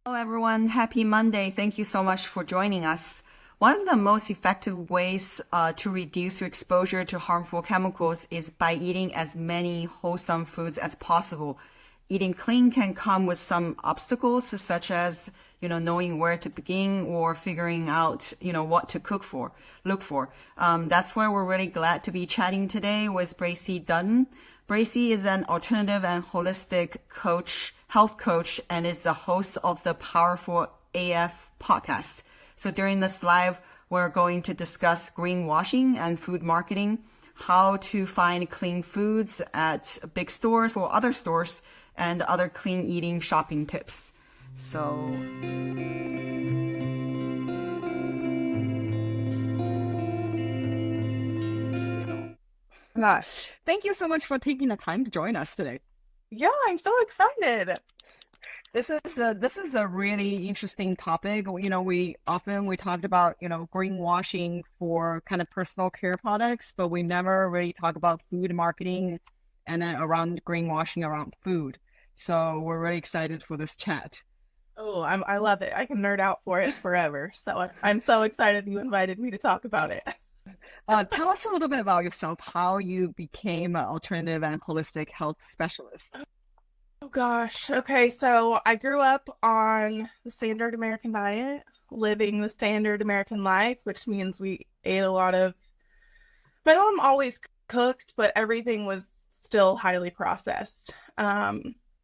Hello, everyone. Happy Monday. Thank you so much for joining us. One of the most effective ways to reduce your exposure to harmful chemicals is by eating as many wholesome foods as possible. Eating clean can come with some obstacles, such as, knowing where to begin or figuring out, what to look for. That's why we're really glad to be chatting today with Braci Dutton. Braci is an alternative and holistic health coach, and is the host of the Powerful AF podcast. So during this live, we're going to discuss greenwashing and food marketing, how to find clean foods at big stores or other stores, and other clean eating shopping tips. So Gosh, thank you so much for taking the time to join us today. Yeah, I'm so excited. This is a really interesting topic. We talked about, greenwashing for kind of personal care products, but we never really talk about food marketing and then around greenwashing around food. So we're really excited for this chat. Oh, I love it. I can nerd out for it forever. So I'm so excited you invited me to talk about it. Tell us a little bit about yourself, how you became an alternative and holistic health specialist. Oh gosh. Okay, so I grew up on the standard American diet, living the standard American life, which means we ate a lot of. My mom always cooked, but everything was still highly processed.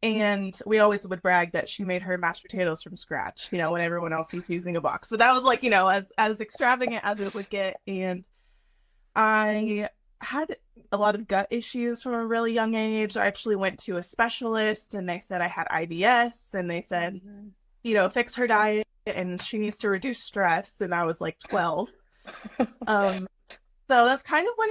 And we always would brag that she made her mashed potatoes from scratch, when everyone else was using a box. But that was like, as extravagant as it would get. And I had a lot of gut issues from a really young age. I actually went to a specialist and they said I had IBS, and they said, fix her diet and she needs to reduce stress. And I was like 12. Um, so that's kind of when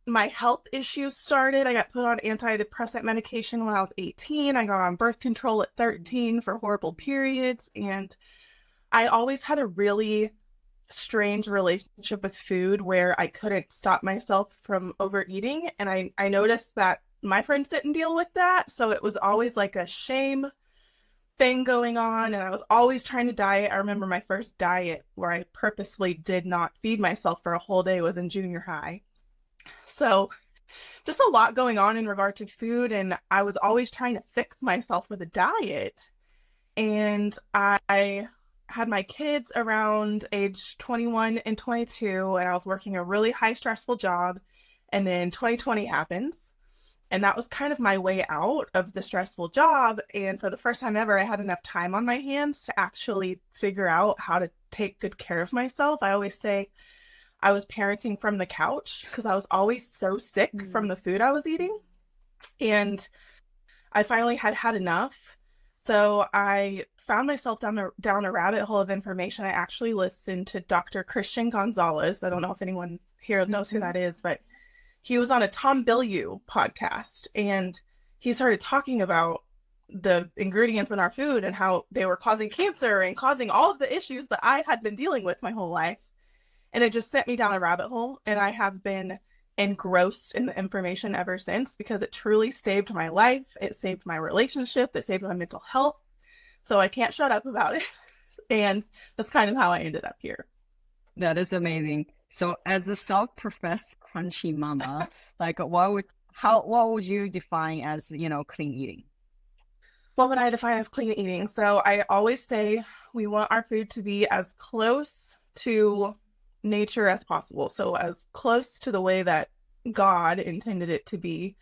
my health issues started. I got put on antidepressant medication when I was 18. I got on birth control at 13 for horrible periods. And I always had a really strange relationship with food where I couldn't stop myself from overeating. And I noticed that my friends didn't deal with that. So it was always like a shame thing going on. And I was always trying to diet. I remember my first diet where I purposefully did not feed myself for a whole day was in junior high. So just a lot going on in regard to food. And I was always trying to fix myself with a diet. And I had my kids around age 21 and 22, and I was working a really high stressful job. And then 2020 happens. And that was kind of my way out of the stressful job. And for the first time ever, I had enough time on my hands to actually figure out how to take good care of myself. I always say I was parenting from the couch because I was always so sick from the food I was eating. And I finally had enough. So I found myself down a rabbit hole of information. I actually listened to Dr. Christian Gonzalez. I don't know if anyone here knows who that is, but he was on a Tom Bilyeu podcast, and he started talking about the ingredients in our food and how they were causing cancer and causing all of the issues that I had been dealing with my whole life. And it just sent me down a rabbit hole, and I have been engrossed in the information ever since because it truly saved my life. It saved my relationship. It saved my mental health. So I can't shut up about it. And that's kind of how I ended up here. That is amazing. So as a self-professed crunchy mama, like what would you define as, clean eating? What would I define as clean eating? So I always say we want our food to be as close to nature as possible. So as close to the way that God intended it to be,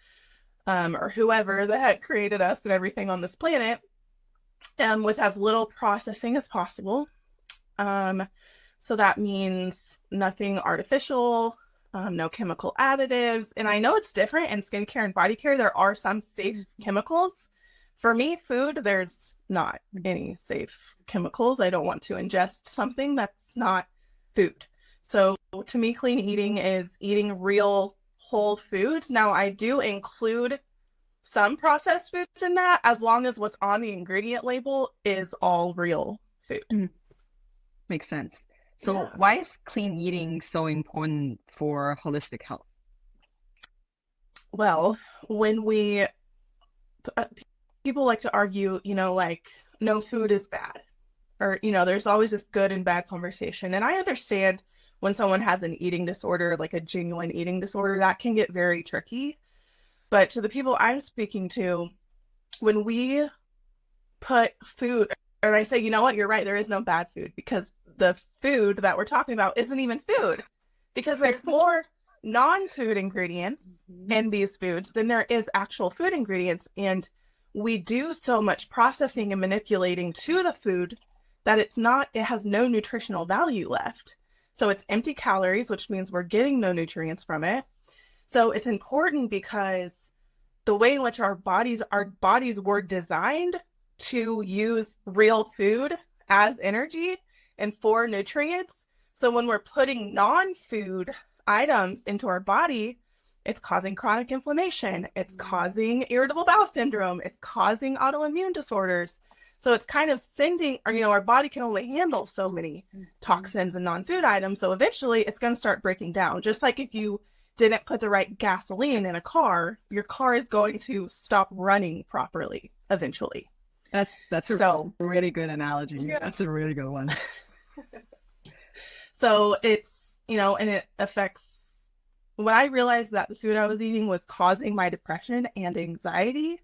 or whoever the heck created us and everything on this planet, with as little processing as possible. So that means nothing artificial, no chemical additives. And I know it's different in skincare and body care. There are some safe chemicals. For me, food, there's not any safe chemicals. I don't want to ingest something that's not food. So to me, clean eating is eating real whole foods. Now, I do include some processed foods in that as long as what's on the ingredient label is all real food. Makes sense. So why is clean eating so important for holistic health? Well, when people like to argue, like no food is bad. or, there's always this good and bad conversation. And I understand when someone has an eating disorder, like a genuine eating disorder, that can get very tricky. But to the people I'm speaking to, when we put food, and I say, you know what, you're right, there is no bad food, because the food that we're talking about isn't even food, because there's more non-food ingredients in these foods than there is actual food ingredients. And we do so much processing and manipulating to the food that it has no nutritional value left. So it's empty calories, which means we're getting no nutrients from it. So it's important, because the way in which our bodies were designed to use real food as energy and for nutrients. So when we're putting non-food items into our body, it's causing chronic inflammation, it's causing irritable bowel syndrome, it's causing autoimmune disorders. So it's kind of sending, our body can only handle so many toxins and non-food items. So eventually it's going to start breaking down. Just like if you didn't put the right gasoline in a car, your car is going to stop running properly eventually. That's a really good analogy. Yeah. That's a really good one. So it's, and it affects, when I realized that the food I was eating was causing my depression and anxiety,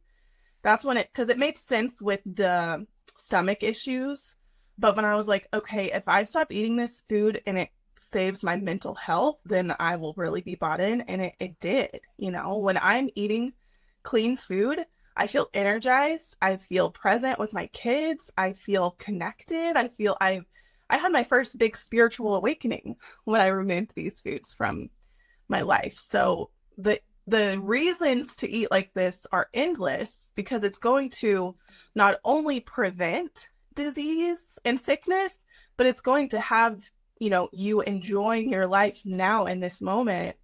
that's when because it made sense with the stomach issues. But when I was like, okay, if I stop eating this food and it saves my mental health, then I will really be bought in. And it did. When I'm eating clean food, I feel energized. I feel present with my kids. I feel connected. I had my first big spiritual awakening when I removed these foods from my life. So the reasons to eat like this are endless, because it's going to not only prevent disease and sickness, but it's going to have, you enjoying your life now in this moment.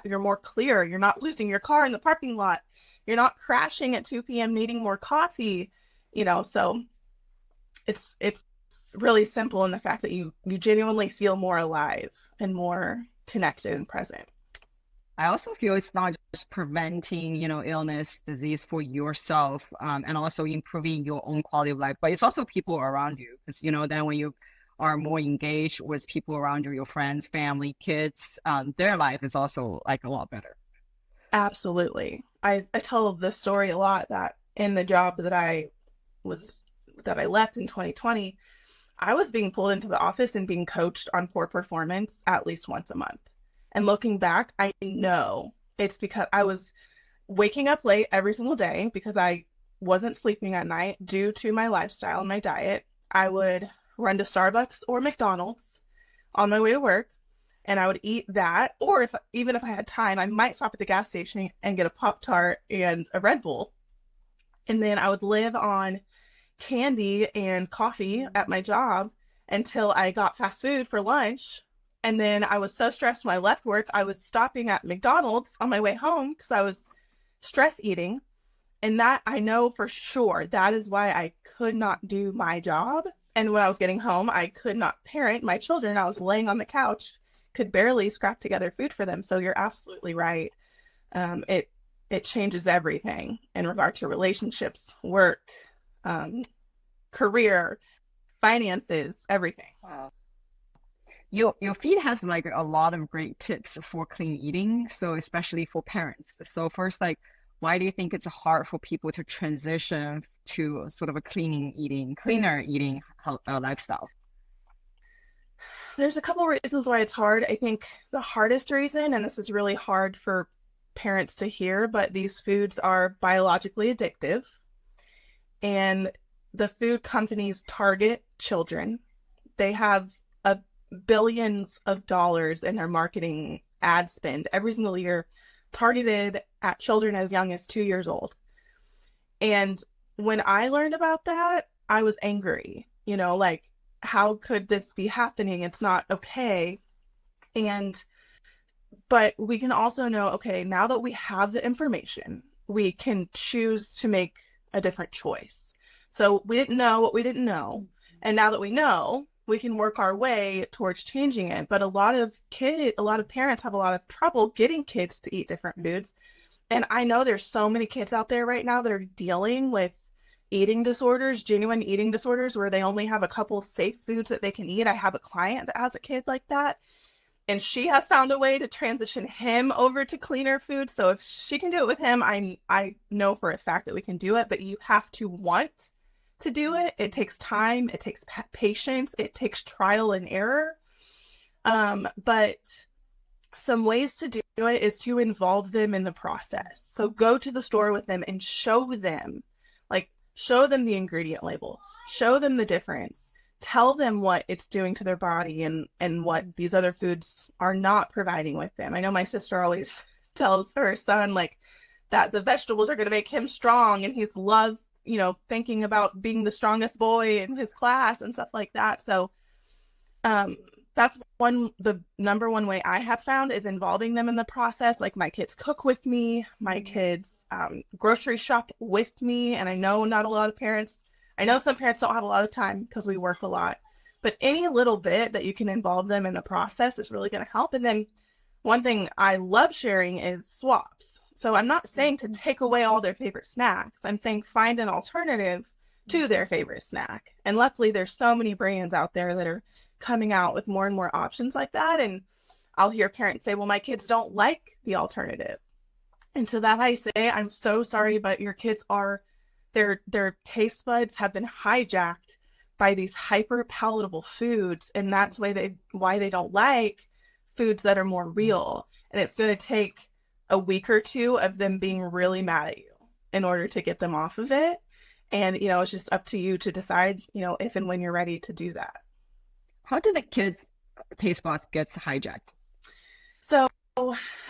You're more clear. You're not losing your car in the parking lot. You're not crashing at 2 p.m. needing more coffee, so it's really simple in the fact that you genuinely feel more alive and more connected and present. I also feel it's not just preventing, illness, disease for yourself, and also improving your own quality of life, but it's also people around you. Because, then when you are more engaged with people around you, your friends, family, kids, their life is also like a lot better. Absolutely. I tell this story a lot, that in the job that I left in 2020, I was being pulled into the office and being coached on poor performance at least once a month. And looking back, I know it's because I was waking up late every single day because I wasn't sleeping at night due to my lifestyle and my diet. I would run to Starbucks or McDonald's on my way to work, and I would eat that. Or even if I had time, I might stop at the gas station and get a Pop-Tart and a Red Bull. And then I would live on candy and coffee at my job until I got fast food for lunch. And then I was so stressed when I left work, I was stopping at McDonald's on my way home because I was stress eating. And that, I know for sure, that is why I could not do my job. And when I was getting home, I could not parent my children. I was laying on the couch, could barely scrap together food for them. So you're absolutely right. It changes everything in regard to relationships, work, career, finances, everything. Wow. Your feed has like a lot of great tips for clean eating, so especially for parents. So first, why do you think it's hard for people to transition to sort of a cleaner eating lifestyle? There's a couple reasons why it's hard. I think the hardest reason, and this is really hard for parents to hear, but these foods are biologically addictive, and the food companies target children. They have billions of dollars in their marketing ad spend every single year targeted at children as young as 2 years old. And when I learned about that, I was angry, how could this be happening? It's not okay. But we can also know, okay, now that we have the information, we can choose to make a different choice. So we didn't know what we didn't know. And now that we know, we can work our way towards changing it. But a lot of parents have a lot of trouble getting kids to eat different foods. And I know there's so many kids out there right now that are dealing with eating disorders, genuine eating disorders, where they only have a couple safe foods that they can eat. I have a client that has a kid like that, and she has found a way to transition him over to cleaner foods. So if she can do it with him, I know for a fact that we can do it, but you have to want to do it. It takes time, it takes patience, it takes trial and error. But some ways to do it is to involve them in the process. So go to the store with them and show them the ingredient label, show them the difference, tell them what it's doing to their body and what these other foods are not providing with them. I know my sister always tells her son that the vegetables are going to make him strong, and he loves, thinking about being the strongest boy in his class and stuff like that. So that's the number one way I have found is involving them in the process. Like, my kids cook with me, my kids grocery shop with me. And I know not a lot of parents, I know some parents don't have a lot of time because we work a lot, but any little bit that you can involve them in the process is really going to help. And then one thing I love sharing is swaps. So I'm not saying to take away all their favorite snacks. I'm saying find an alternative to their favorite snack. And luckily there's so many brands out there that are coming out with more and more options like that. And I'll hear parents say, well, my kids don't like the alternative. And to that I say, I'm so sorry, but your kids are, their taste buds have been hijacked by these hyper palatable foods. And that's why they don't like foods that are more real. And it's going to take a week or two of them being really mad at you in order to get them off of it. And, it's just up to you to decide, if and when you're ready to do that. How did the kids' taste buds get hijacked? So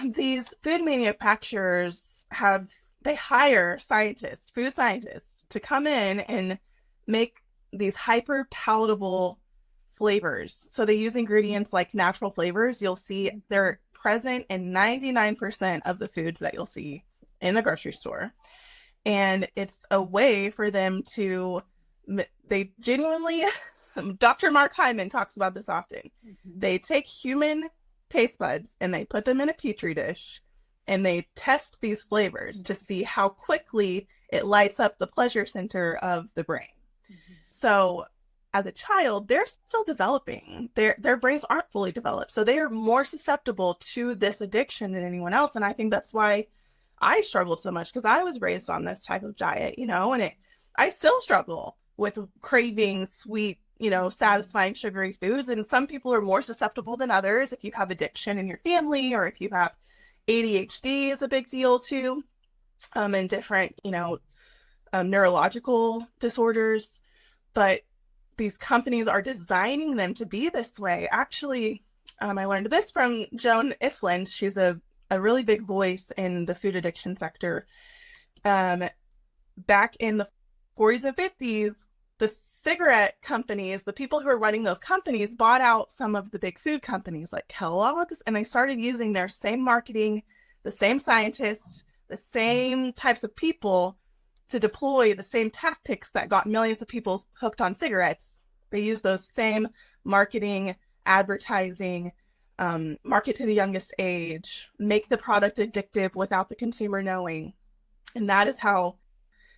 these food manufacturers hire scientists, food scientists, to come in and make these hyper palatable flavors. So they use ingredients like natural flavors. You'll see they're present in 99% of the foods that you'll see in the grocery store. And it's a way for them to, they genuinely, Dr. Mark Hyman talks about this often. Mm-hmm. They take human taste buds and they put them in a petri dish and they test these flavors to see how quickly it lights up the pleasure center of the brain. Mm-hmm. So as a child, they're still developing. Their brains aren't fully developed. So they are more susceptible to this addiction than anyone else. And I think that's why I struggled so much, because I was raised on this type of diet, and I still struggle with craving sweet, satisfying sugary foods. And some people are more susceptible than others. If you have addiction in your family, or if you have ADHD is a big deal too, and different, neurological disorders. But these companies are designing them to be this way. Actually, I learned this from Joan Ifland. She's a really big voice in the food addiction sector. Back in the 40s and 50s, the cigarette companies, the people who were running those companies, bought out some of the big food companies like Kellogg's, and they started using their same marketing, the same scientists, the same types of people to deploy the same tactics that got millions of people hooked on cigarettes. They use those same marketing, advertising, market to the youngest age, make the product addictive without the consumer knowing. And that is how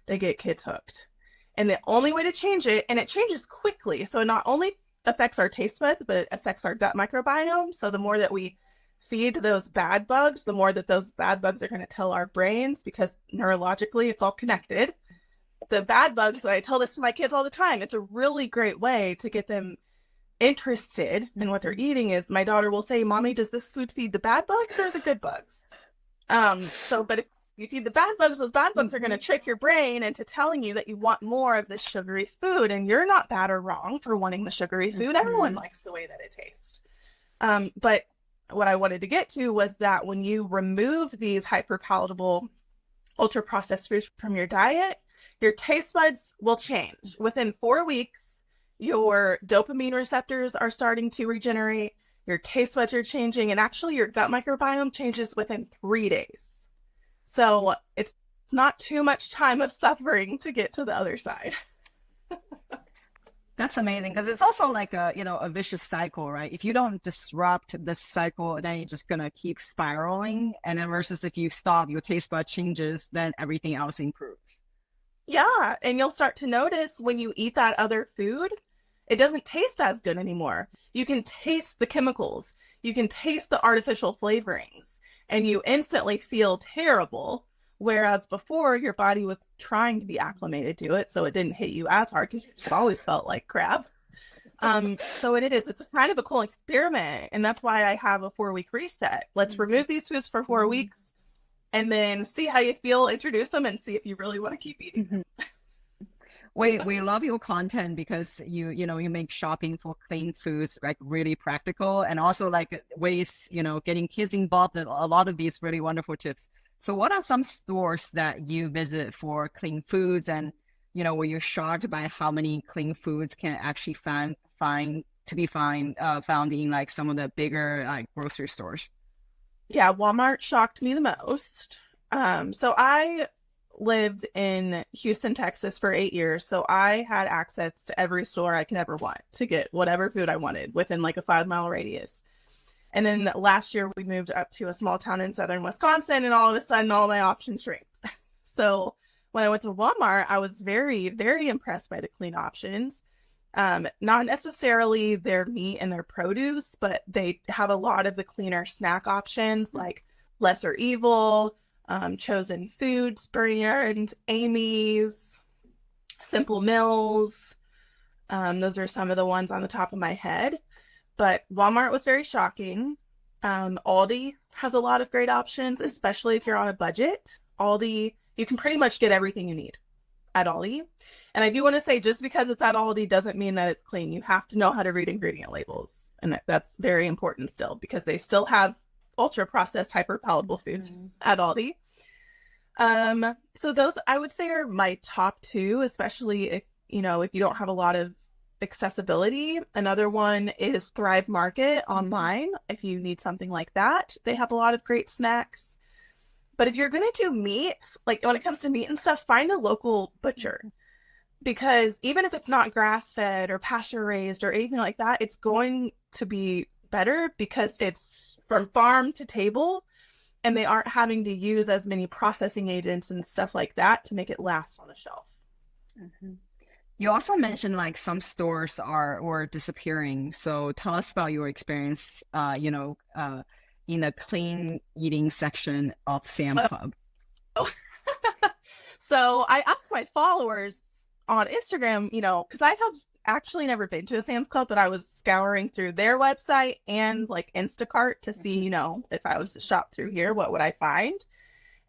they get kids hooked. And the only way to change it, and it changes quickly, so it not only affects our taste buds, but it affects our gut microbiome. So the more that we feed those bad bugs, the more that those bad bugs are going to tell our brains, because neurologically it's all connected. The bad bugs, I tell this to my kids all the time, it's a really great way to get them interested in what they're eating. Is my daughter will say, "Mommy, does this food feed the bad bugs or the good bugs?" But if you feed the bad bugs, those bad bugs are going to trick your brain into telling you that you want more of this sugary food, and you're not bad or wrong for wanting the sugary food. Everyone likes the way that it tastes. But what I wanted to get to was that when you remove these hyper palatable, ultra processed foods from your diet, your taste buds will change. Within 4 weeks, your dopamine receptors are starting to regenerate, your taste buds are changing, and actually your gut microbiome changes within 3 days. So it's not too much time of suffering to get to the other side. That's amazing, because it's also like a vicious cycle, right? If you don't disrupt this cycle, then you're just gonna keep spiraling. And then versus if you stop, your taste bud changes, then everything else improves. Yeah, and you'll start to notice when you eat that other food, it doesn't taste as good anymore. You can taste the chemicals, you can taste the artificial flavorings, and you instantly feel terrible. Whereas before, your body was trying to be acclimated to it, so it didn't hit you as hard because you just always felt like crap. So it is. It's kind of a cool experiment, and that's why I have a 4-week reset. Let's remove these foods for 4 weeks, and then see how you feel. Introduce them, and see if you really want to keep eating them. We love your content because you make shopping for clean foods like really practical, and also like ways, getting kids involved in a lot of these really wonderful tips. So what are some stores that you visit for clean foods, and were you shocked by how many clean foods can actually found in like some of the bigger like grocery stores? Yeah, Walmart shocked me the most. So I lived in Houston, Texas for 8 years, so I had access to every store I could ever want to get whatever food I wanted within like a 5-mile radius. And then last year we moved up to a small town in southern Wisconsin, and all of a sudden all my options shrinked. So when I went to Walmart, I was very, very impressed by the clean options. Not necessarily their meat and their produce, but they have a lot of the cleaner snack options like Lesser Evil, Chosen Foods brand, Amy's, Simple Mills. Those are some of the ones on the top of my head. But Walmart was very shocking. Aldi has a lot of great options, especially if you're on a budget. Aldi, you can pretty much get everything you need at Aldi. And I do want to say, just because it's at Aldi doesn't mean that it's clean. You have to know how to read ingredient labels. And that's very important still, because they still have ultra processed, hyper palatable foods at Aldi. So those I would say are my top two, especially if you don't have a lot of accessibility. Another one is Thrive Market online. If you need something like that, they have a lot of great snacks. But if you're going to do meat, like when it comes to meat and stuff, find a local butcher, because even if it's not grass fed or pasture raised or anything like that, it's going to be better because it's from farm to table, and they aren't having to use as many processing agents and stuff like that to make it last on the shelf. You also mentioned like some stores are disappearing. So tell us about your experience, in the clean eating section of Sam's Club. So I asked my followers on Instagram, because I have actually never been to a Sam's Club, but I was scouring through their website and like Instacart to see, if I was to shop through here, what would I find?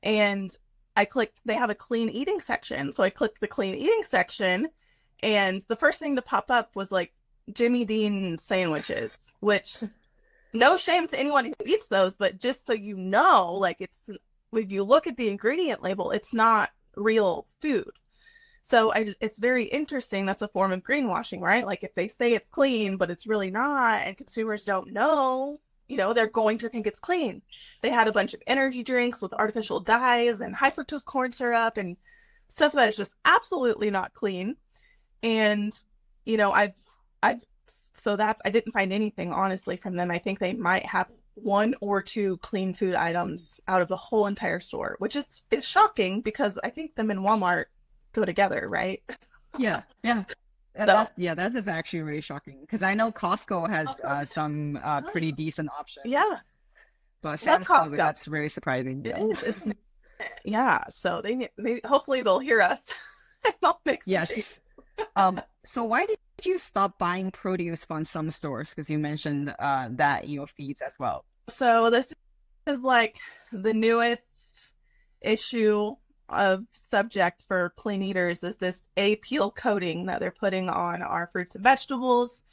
And I clicked, they have a clean eating section. So I clicked the clean eating section, and the first thing to pop up was like Jimmy Dean sandwiches, which no shame to anyone who eats those, but just so you know, like if you look at the ingredient label, it's not real food. So it's very interesting. That's a form of greenwashing, right? Like if they say it's clean, but it's really not, and consumers don't know, they're going to think it's clean. They had a bunch of energy drinks with artificial dyes and high fructose corn syrup and stuff that is just absolutely not clean. And, I didn't find anything honestly from them. I think they might have 1 or 2 clean food items out of the whole entire store, which is shocking because I think them and Walmart go together, right? Yeah. That is actually really shocking, because I know Costco has some pretty decent options. Yeah. But Sam's Club, that's really surprising. Yeah. So they hopefully they'll hear us. I'll fix yes. So why did you stop buying produce from some stores? Because you mentioned that in your feeds as well. So this is like the newest issue of subject for clean eaters, is this A-peel coating that they're putting on our fruits and vegetables.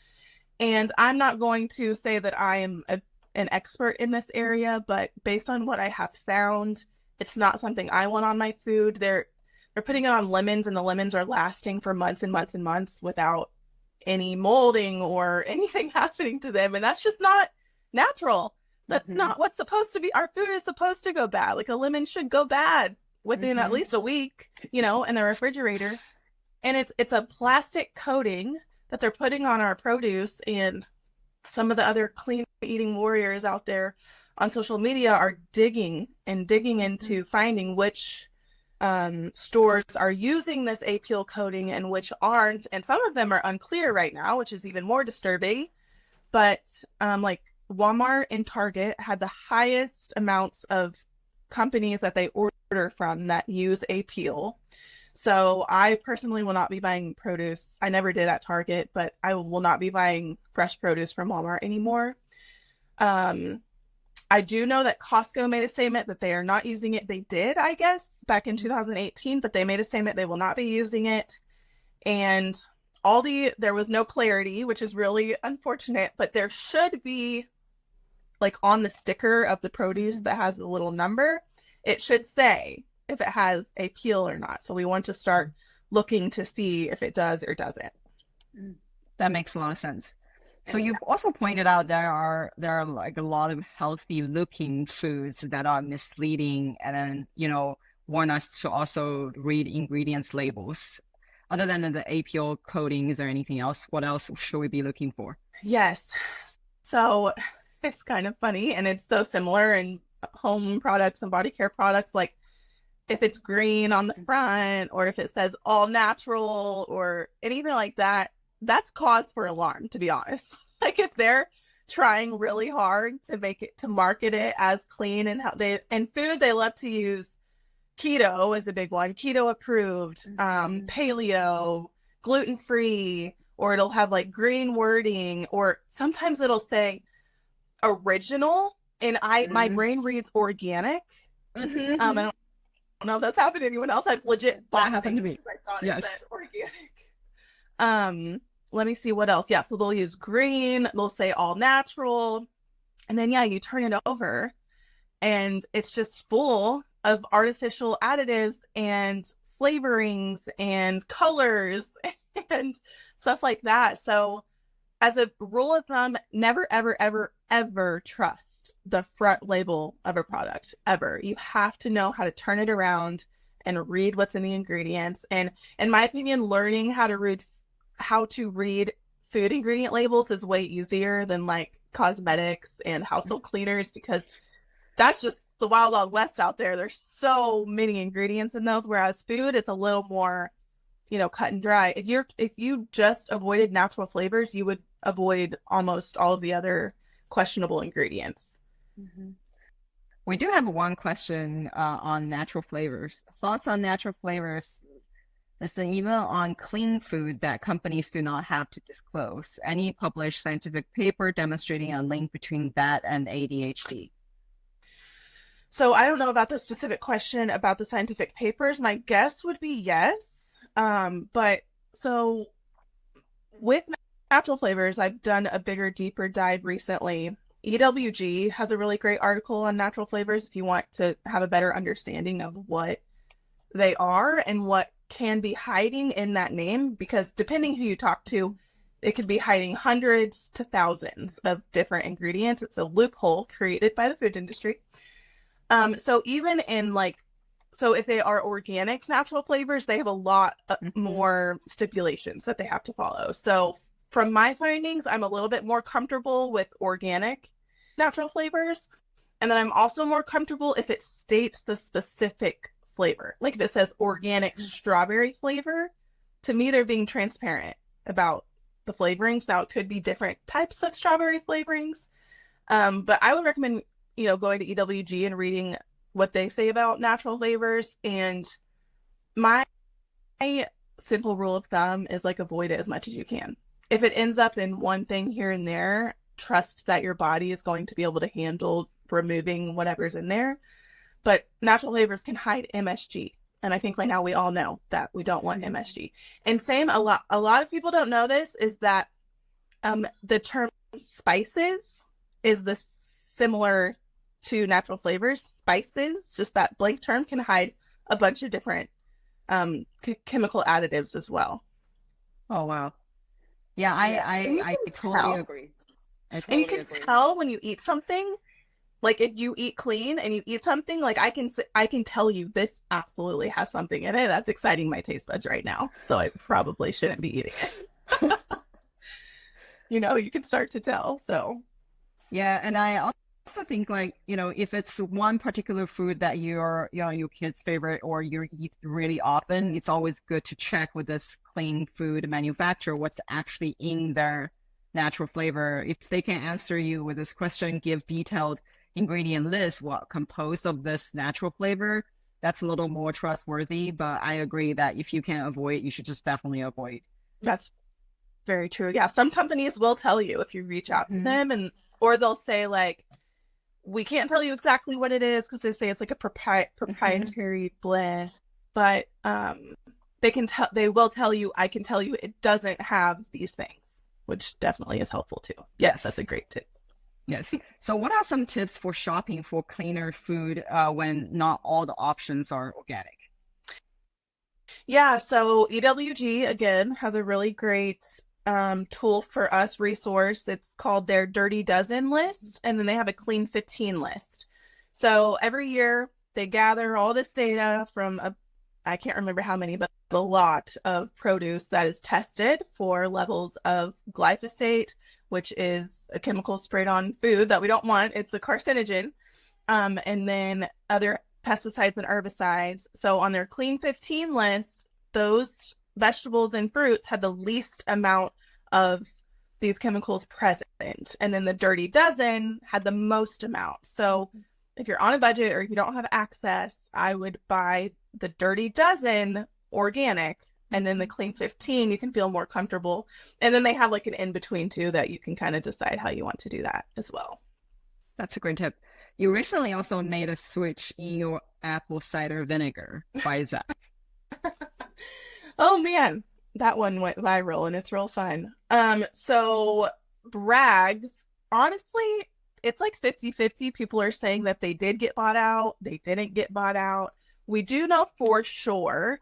And I'm not going to say that I am an expert in this area, but based on what I have found, it's not something I want on my food. They're putting it on lemons, and the lemons are lasting for months and months and months without any molding or anything happening to them. And that's just not natural. That's not what's supposed to be. Our food is supposed to go bad. Like a lemon should go bad within at least a week, in the refrigerator. And it's a plastic coating that they're putting on our produce. And some of the other clean eating warriors out there on social media are digging into finding which stores are using this apeel coating and which aren't, and some of them are unclear right now, which is even more disturbing. But like Walmart and Target had the highest amounts of companies that they order from that use apeel. So I personally will not be buying produce. I never did at Target, but I will not be buying fresh produce from Walmart anymore. I do know that Costco made a statement that they are not using it. They did, I guess, back in 2018, but they made a statement they will not be using it. And Aldi, there was no clarity, which is really unfortunate, but there should be, like on the sticker of the produce that has the little number, it should say if it has a peel or not. So we want to start looking to see if it does or doesn't. That makes a lot of sense. So you've also pointed out there are like a lot of healthy looking foods that are misleading, and then, you know, want us to also read ingredients labels. Other than the apeel coating, is there anything else? What else should we be looking for? Yes. So it's kind of funny, and it's so similar in home products and body care products. Like if it's green on the front, or if it says all natural or anything like that, that's cause for alarm, to be honest. Like if they're trying really hard to make it, to market it as clean, and how they, and food, they love to use keto is a big one, keto approved, paleo, gluten-free, or it'll have like green wording, or sometimes it'll say original, and my brain reads organic. I don't know if that's happened to anyone else. I've legit bought happened to me. I thought Yes. it said organic. Let me see what else. Yeah, so they'll use green, they'll say all natural, and then you turn it over and it's just full of artificial additives and flavorings and colors and stuff like that. So as a rule of thumb, never, ever, ever, ever trust the front label of a product, ever. You have to know how to turn it around and read what's in the ingredients. And in my opinion, learning how to read food ingredient labels is way easier than like cosmetics and household cleaners, because that's just the wild, wild west out there. There's so many ingredients in those, whereas food, it's a little more, you know, cut and dry. If you just avoided natural flavors, you would avoid almost all of the other questionable ingredients. We do have one question on natural flavors. Thoughts on natural flavors? There's an email on clean food that companies do not have to disclose. Any published scientific paper demonstrating a link between that and ADHD? So I don't know about the specific question about the scientific papers. My guess would be yes. But so with natural flavors, I've done a bigger, deeper dive recently. EWG has a really great article on natural flavors if you want to have a better understanding of what they are and what can be hiding in that name, because depending who you talk to, it could be hiding hundreds to thousands of different ingredients. It's a loophole created by the food industry. So even in so if they are organic natural flavors, they have a lot more stipulations that they have to follow. So from my findings, I'm a little bit more comfortable with organic natural flavors. And then I'm also more comfortable if it states the specific flavor. Like if it says organic strawberry flavor, to me, they're being transparent about the flavorings. Now it could be different types of strawberry flavorings. But I would recommend, going to EWG and reading what they say about natural flavors. And my simple rule of thumb is avoid it as much as you can. If it ends up in one thing here and there, trust that your body is going to be able to handle removing whatever's in there. But natural flavors can hide MSG. And I think by now we all know that we don't want MSG. And same, a lot of people don't know this, is that the term spices is similar to natural flavors. Spices, just that blank term, can hide a bunch of different chemical additives as well. Oh, wow. Yeah, I totally agree. And you can tell when you eat something, if you eat clean and you eat something, I can tell you this absolutely has something in it that's exciting my taste buds right now. So I probably shouldn't be eating it. You can start to tell. So yeah, and I also think like, if it's one particular food that your kid's favorite or you eat really often, it's always good to check with this clean food manufacturer what's actually in their natural flavor. If they can answer you with this question, give detailed ingredient list, what composed of this natural flavor, that's a little more trustworthy. But I agree that if you can avoid, you should just definitely avoid. That's very true. Yeah, some companies will tell you if you reach out to them, or they'll say like, we can't tell you exactly what it is because they say it's like a proprietary blend, but they will tell you, I can tell you it doesn't have these things, which definitely is helpful too. Yes, that's a great tip. Yes. So what are some tips for shopping for cleaner food when not all the options are organic? Yeah, so EWG again has a really great tool for us resource. It's called their Dirty Dozen list, and then they have a Clean 15 list. So every year they gather all this data from I can't remember how many, but a lot of produce that is tested for levels of glyphosate, which is a chemical sprayed on food that we don't want. It's a carcinogen. And then other pesticides and herbicides. So on their Clean 15 list, those vegetables and fruits had the least amount of these chemicals present. And then the Dirty Dozen had the most amount. So if you're on a budget or if you don't have access, I would buy the Dirty Dozen organic, and then the Clean 15, you can feel more comfortable. And then they have like an in-between too that you can kind of decide how you want to do that as well. That's a great tip. You recently also made a switch in your apple cider vinegar. Why is that? Oh man, that one went viral and it's real fun. So Bragg's, honestly, it's like 50-50. People are saying that they did get bought out, they didn't get bought out. We do know for sure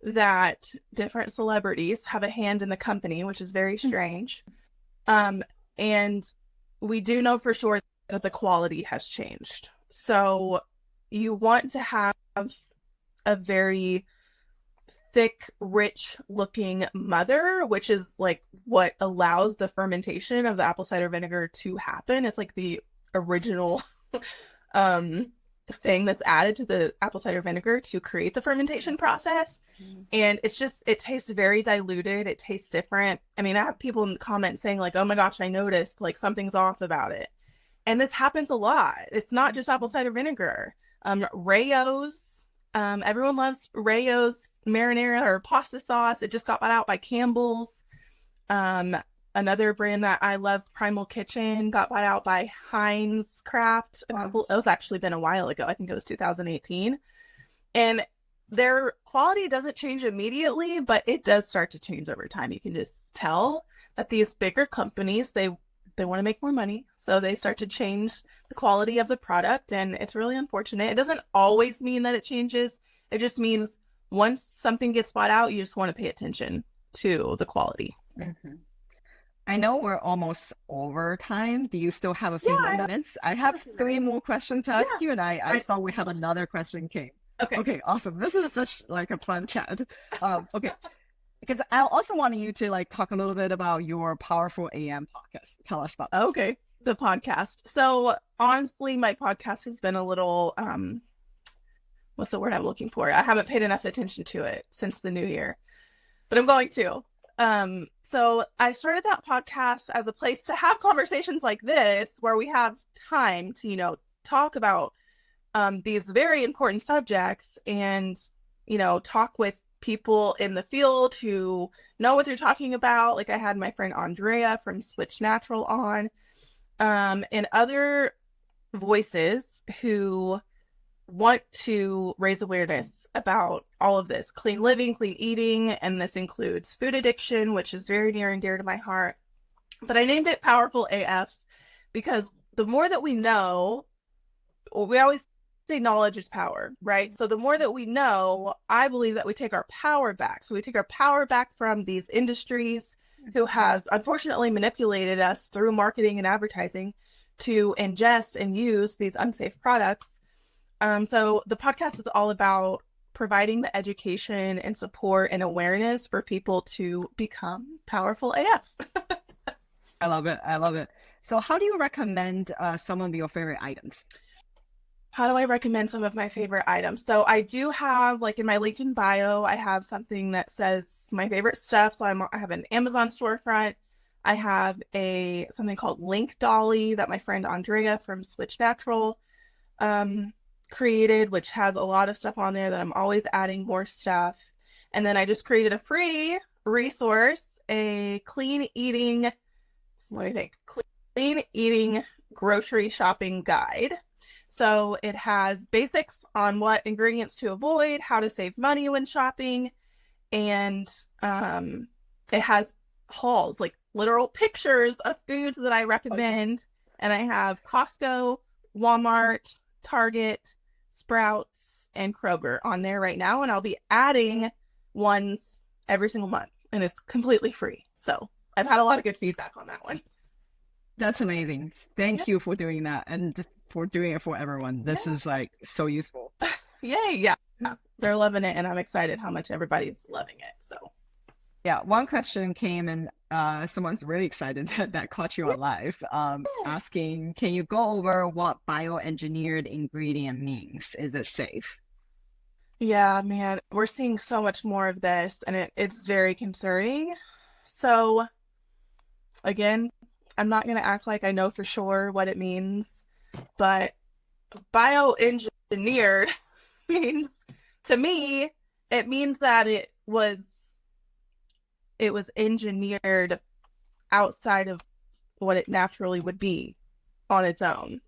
that different celebrities have a hand in the company, which is very strange. And we do know for sure that the quality has changed. So you want to have a very thick, rich looking mother, which is like what allows the fermentation of the apple cider vinegar to happen. It's like the original thing that's added to the apple cider vinegar to create the fermentation process. And it tastes very diluted. It tastes different. I mean, I have people in the comments saying like, oh my gosh, I noticed like something's off about it. And this happens a lot. It's not just apple cider vinegar. Rayo's, everyone loves Rayo's marinara or pasta sauce. It just got bought out by Campbell's. Another brand that I love, Primal Kitchen, got bought out by Heinz Kraft. It was actually been a while ago. I think it was 2018. And their quality doesn't change immediately, but it does start to change over time. You can just tell that these bigger companies, they want to make more money. So they start to change the quality of the product, and it's really unfortunate. It doesn't always mean that it changes. It just means once something gets bought out, you just want to pay attention to the quality. Mm-hmm. I know we're almost over time. Do you still have a few more minutes? I have 3 more questions to ask you, and I saw we have another question came. Okay, awesome. This is such like a planned chat. Okay, because I also wanted you to like talk a little bit about your Powerful AM podcast. Tell us about that. Okay, the podcast. So honestly, my podcast has been a little, what's the word I'm looking for? I haven't paid enough attention to it since the new year, but I'm going to. So I started that podcast as a place to have conversations like this, where we have time to, talk about, these very important subjects and, talk with people in the field who know what they're talking about. Like I had my friend Andrea from Switch Natural on, and other voices who want to raise awareness about all of this clean living, clean eating, and this includes food addiction, which is very near and dear to my heart. But I named it Powerful AF because the more that we know, we always say knowledge is power, right? So the more that we know, I believe that we take our power back. So we take our power back from these industries who have unfortunately manipulated us through marketing and advertising to ingest and use these unsafe products. So the podcast is all about providing the education and support and awareness for people to become powerful AF. I love it. I love it. So how do you recommend some of your favorite items? How do I recommend some of my favorite items? So I do have, like in my LinkedIn bio, I have something that says my favorite stuff. So I have an Amazon storefront. I have a something called Link Dolly that my friend Andrea from Switch Natural created, which has a lot of stuff on there that I'm always adding more stuff. And then I just created a free resource, a clean eating, what do you think? Clean eating grocery shopping guide. So it has basics on what ingredients to avoid, how to save money when shopping, and it has hauls, like literal pictures of foods that I recommend. And I have Costco, Walmart, Target, Sprouts, and Kroger on there right now. And I'll be adding ones every single month, and it's completely free. So I've had a lot of good feedback on that one. That's amazing. Thank you for doing that and for doing it for everyone. This Yeah. is like so useful. Yay, yeah. They're loving it, and I'm excited how much everybody's loving it. So Yeah, one question came and someone's really excited that caught you on live, asking, can you go over what bioengineered ingredient means? Is it safe? yeah, man, we're seeing so much more of this, and it's very concerning. So again, I'm not going to act like I know for sure what it means, but bioengineered means, to me, it means that it was engineered outside of what it naturally would be on its own,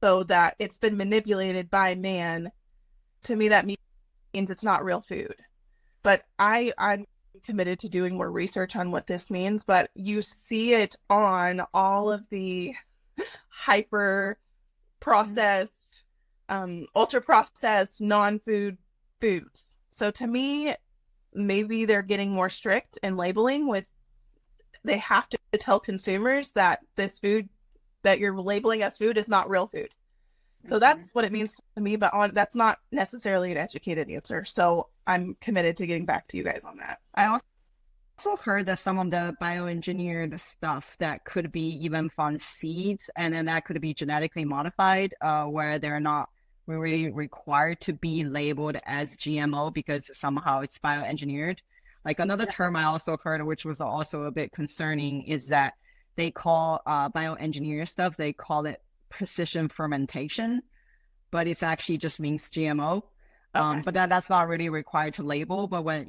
so that it's been manipulated by man. To me, that means it's not real food. But I'm committed to doing more research on what this means, but you see it on all of the hyper processed, ultra processed, non-food foods. So to me, maybe they're getting more strict in labeling with, they have to tell consumers that this food that you're labeling as food is not real food. So that's what it means to me, but that's not necessarily an educated answer. So I'm committed to getting back to you guys on that. I also heard that some of the bioengineered stuff that could be even from seeds, and then that could be genetically modified, where they're not really required to be labeled as GMO because somehow it's bioengineered. Like another term I also heard, which was also a bit concerning, is that they call bioengineered stuff, they call it precision fermentation, but it's actually just means GMO. Okay. But that's not really required to label. But when,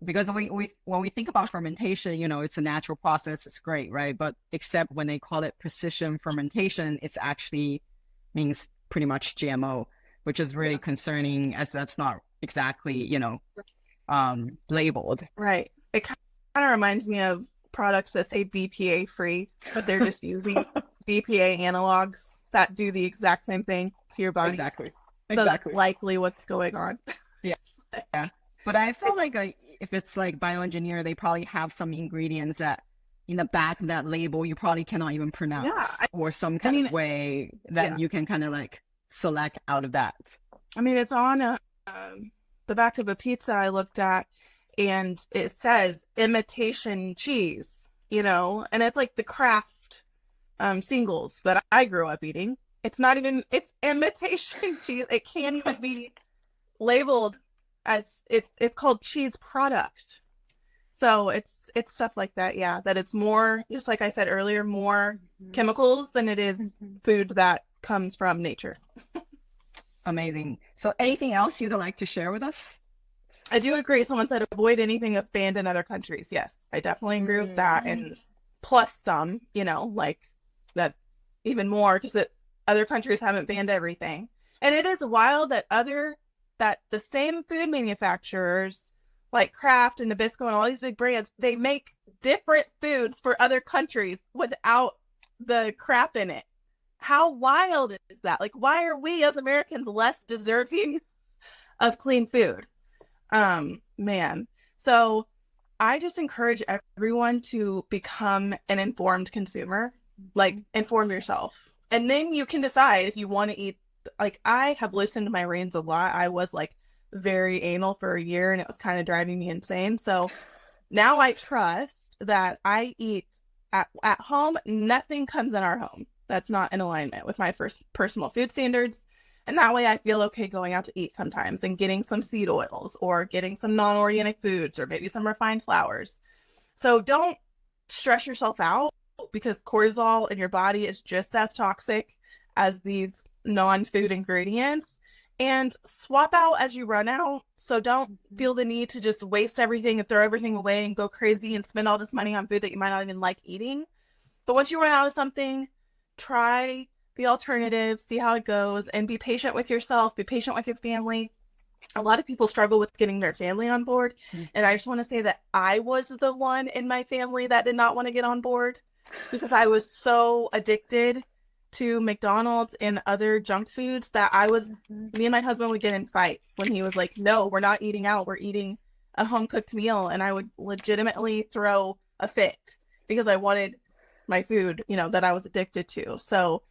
because when we think about fermentation, it's a natural process. It's great, right? But except when they call it precision fermentation, it's actually means pretty much GMO, which is really concerning as that's not exactly, labeled. Right. It kind of reminds me of products that say BPA free, but they're just using BPA analogs that do the exact same thing to your body. Exactly. So that's likely what's going on. Yeah. But I feel like if it's like bioengineer, they probably have some ingredients that in the back of that label you probably cannot even pronounce, or some kind of way that you can kind of like select out of that. I mean, it's on the back of a pizza I looked at, and it says imitation cheese, and it's like the Kraft singles that I grew up eating. It's not even, it's imitation cheese. It can't even be labeled as, it's called cheese product. So it's stuff like that, yeah, that it's more, just like I said earlier, more chemicals than it is food that comes from nature. Amazing. So anything else you'd like to share with us? I do agree. Someone said avoid anything that's banned in other countries. Yes, I definitely agree with that. And plus some, like that even more, because other countries haven't banned everything. And it is wild that the same food manufacturers like Kraft and Nabisco and all these big brands, they make different foods for other countries without the crap in it. How wild is that? Like, why are we as Americans less deserving of clean food? Man. So I just encourage everyone to become an informed consumer, like inform yourself. And then you can decide if you want to eat. Like, I have listened to my reins a lot. I was like very anal for a year, and it was kind of driving me insane. So now I trust that I eat at home, nothing comes in our home that's not in alignment with my first personal food standards. And that way I feel okay going out to eat sometimes and getting some seed oils or getting some non-organic foods or maybe some refined flours. So don't stress yourself out, because cortisol in your body is just as toxic as these non-food ingredients. And swap out as you run out. So don't feel the need to just waste everything and throw everything away and go crazy and spend all this money on food that you might not even like eating. But once you run out of something, try the alternative, see how it goes, and be patient with yourself, be patient with your family. A lot of people struggle with getting their family on board. And I just want to say that I was the one in my family that did not want to get on board, because I was so addicted to McDonald's and other junk foods that me and my husband would get in fights when he was like, no, we're not eating out, we're eating a home cooked meal. And I would legitimately throw a fit because I wanted my food, that I was addicted to. So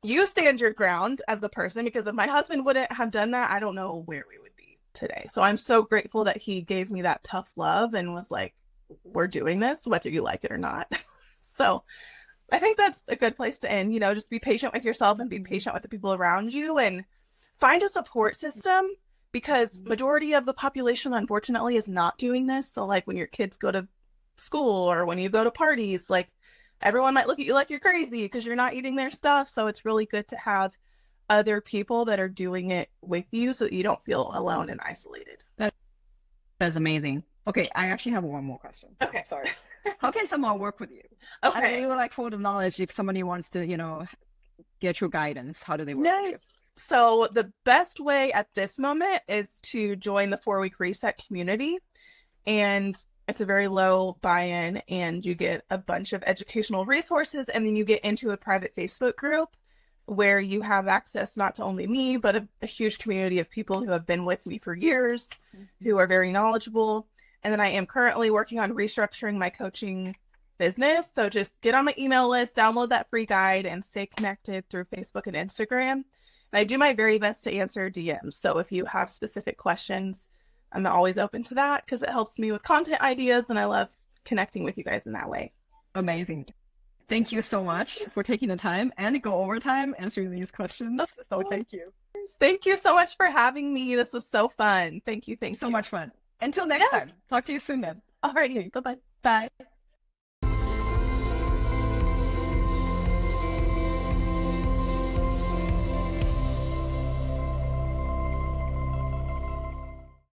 you stand your ground as the person, because if my husband wouldn't have done that, I don't know where we would be today. So I'm so grateful that he gave me that tough love and was like, we're doing this, whether you like it or not. So I think that's a good place to end. Just be patient with yourself and be patient with the people around you, and find a support system, because majority of the population, unfortunately, is not doing this. So like when your kids go to school or when you go to parties, like everyone might look at you like you're crazy because you're not eating their stuff. So it's really good to have other people that are doing it with you so that you don't feel alone and isolated. That's amazing. Okay, I actually have one more question. Okay, sorry. How can someone work with you? Okay. I really would like for the knowledge if somebody wants to, get your guidance. How do they work with you? So the best way at this moment is to join the 4-week reset community. And it's a very low buy-in, and you get a bunch of educational resources, and then you get into a private Facebook group where you have access not to only me, but a huge community of people who have been with me for years, who are very knowledgeable. And then I am currently working on restructuring my coaching business. So just get on my email list, download that free guide, and stay connected through Facebook and Instagram. And I do my very best to answer DMs. So if you have specific questions, I'm always open to that, because it helps me with content ideas, and I love connecting with you guys in that way. Amazing. Thank you so much for taking the time and go overtime answering these questions. So thank you. Thank you so much for having me. This was so fun. Thank you. So much fun. Until next time. Talk to you soon then. Alrighty. Bye-bye. Bye.